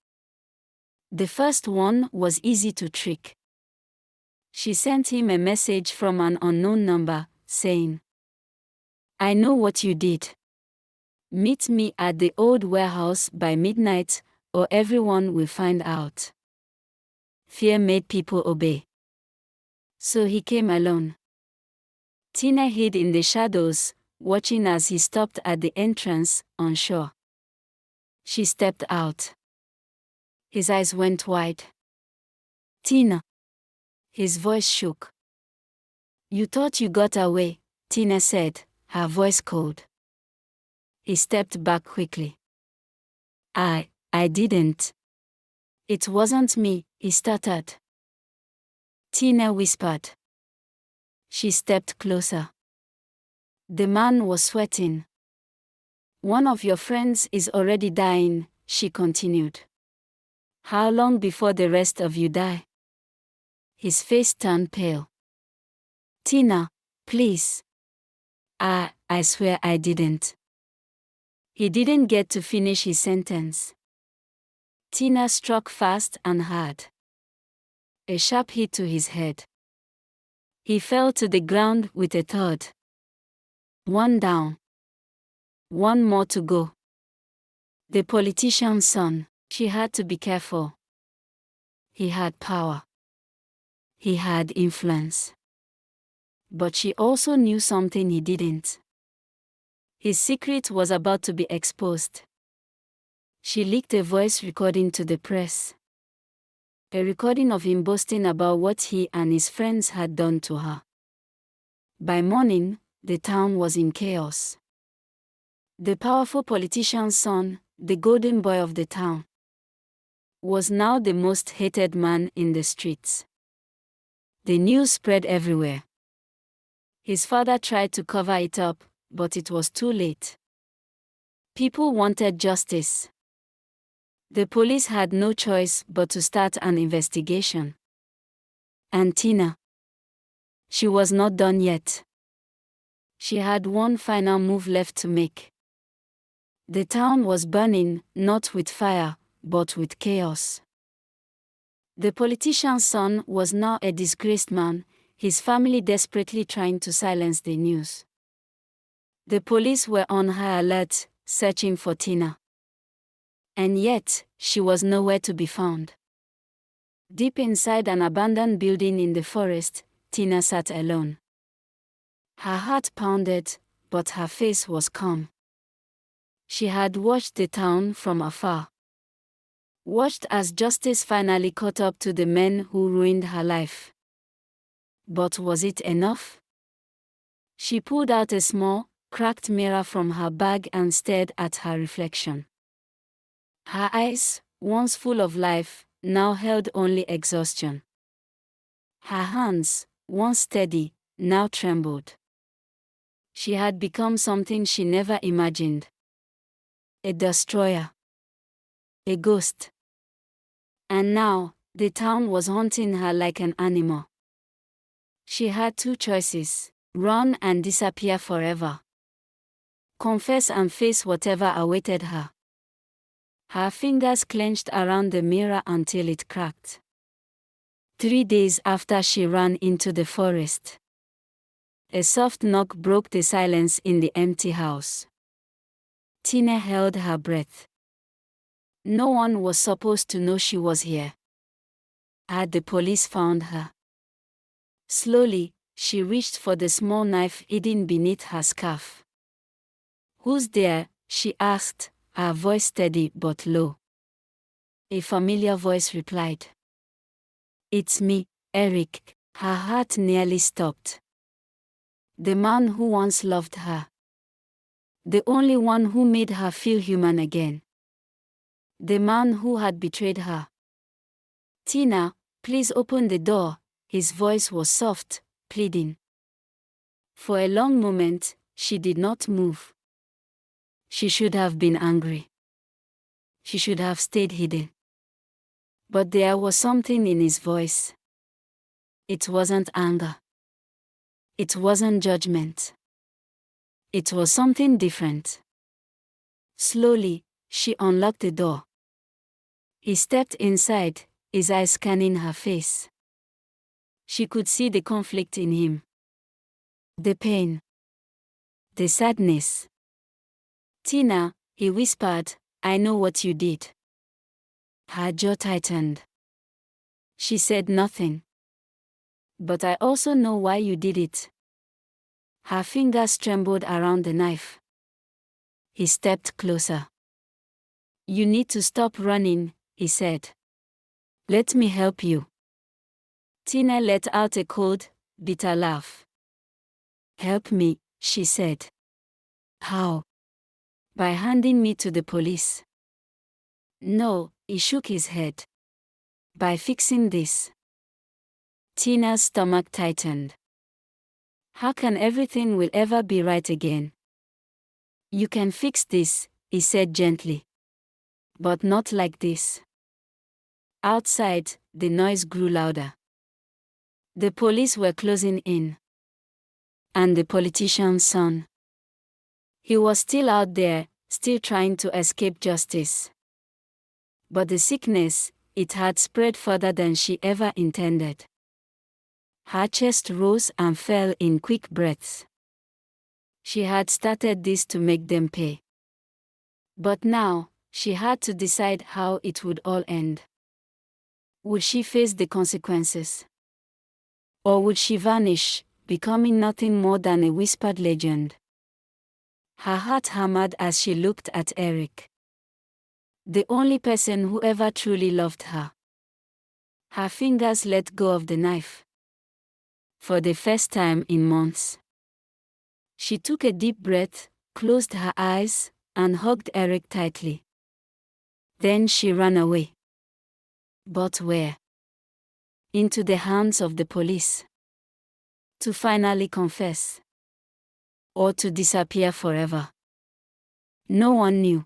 The first one was easy to trick. She sent him a message from an unknown number, saying, "I know what you did. Meet me at the old warehouse by midnight, or everyone will find out." Fear made people obey. So he came alone. Tina hid in the shadows, watching as he stopped at the entrance, unsure. She stepped out. His eyes went wide. "Tina." His voice shook. "You thought you got away," Tina said, her voice cold. He stepped back quickly. I didn't. It wasn't me," he stuttered. Tina whispered. She stepped closer. The man was sweating. One of your friends is already dying, she continued. How long before the rest of you die? His face turned pale. Tina, please. I swear I didn't. He didn't get to finish his sentence. Tina struck fast and hard. A sharp hit to his head. He fell to the ground with a thud. One down. One more to go. The politician's son, she had to be careful. He had power. He had influence. But she also knew something he didn't. His secret was about to be exposed. She leaked a voice recording to the press. A recording of him boasting about what he and his friends had done to her. By morning, the town was in chaos. The powerful politician's son, the golden boy of the town, was now the most hated man in the streets. The news spread everywhere. His father tried to cover it up, but it was too late. People wanted justice. The police had no choice but to start an investigation. And Tina? She was not done yet. She had one final move left to make. The town was burning, not with fire, but with chaos. The politician's son was now a disgraced man, his family desperately trying to silence the news. The police were on high alert, searching for Tina. And yet, she was nowhere to be found. Deep inside an abandoned building in the forest, Tina sat alone. Her heart pounded, but her face was calm. She had watched the town from afar. Watched as justice finally caught up to the men who ruined her life. But was it enough? She pulled out a small, cracked mirror from her bag and stared at her reflection. Her eyes, once full of life, now held only exhaustion. Her hands, once steady, now trembled. She had become something she never imagined. A destroyer. A ghost. And now, the town was haunting her like an animal. She had two choices: run and disappear forever. Confess and face whatever awaited her. Her fingers clenched around the mirror until it cracked. 3 days after she ran into the forest, a soft knock broke the silence in the empty house. Tina held her breath. No one was supposed to know she was here. Had the police found her? Slowly, she reached for the small knife hidden beneath her scarf. "Who's there?" she asked, her voice steady but low. A familiar voice replied. "It's me, Eric." Her heart nearly stopped. The man who once loved her. The only one who made her feel human again. The man who had betrayed her. "Tina, please open the door." His voice was soft, pleading. For a long moment, she did not move. She should have been angry. She should have stayed hidden. But there was something in his voice. It wasn't anger. It wasn't judgment. It was something different. Slowly, she unlocked the door. He stepped inside, his eyes scanning her face. She could see the conflict in him. The pain. The sadness. "Tina," he whispered, "I know what you did." Her jaw tightened. She said nothing. "But I also know why you did it." Her fingers trembled around the knife. He stepped closer. "You need to stop running," he said. "Let me help you." Tina let out a cold, bitter laugh. "Help me," she said. "How?" "By handing me to the police." "No," he shook his head. "By fixing this." Tina's stomach tightened. How can everything will ever be right again? You can fix this, he said gently. But not like this. Outside, the noise grew louder. The police were closing in. And the politician's son. He was still out there, still trying to escape justice. But the sickness, it had spread further than she ever intended. Her chest rose and fell in quick breaths. She had started this to make them pay. But now, she had to decide how it would all end. Would she face the consequences? Or would she vanish, becoming nothing more than a whispered legend? Her heart hammered as she looked at Eric. The only person who ever truly loved her. Her fingers let go of the knife. For the first time in months. She took a deep breath, closed her eyes, and hugged Eric tightly. Then she ran away. But where? Into the hands of the police. To finally confess. Or to disappear forever. No one knew.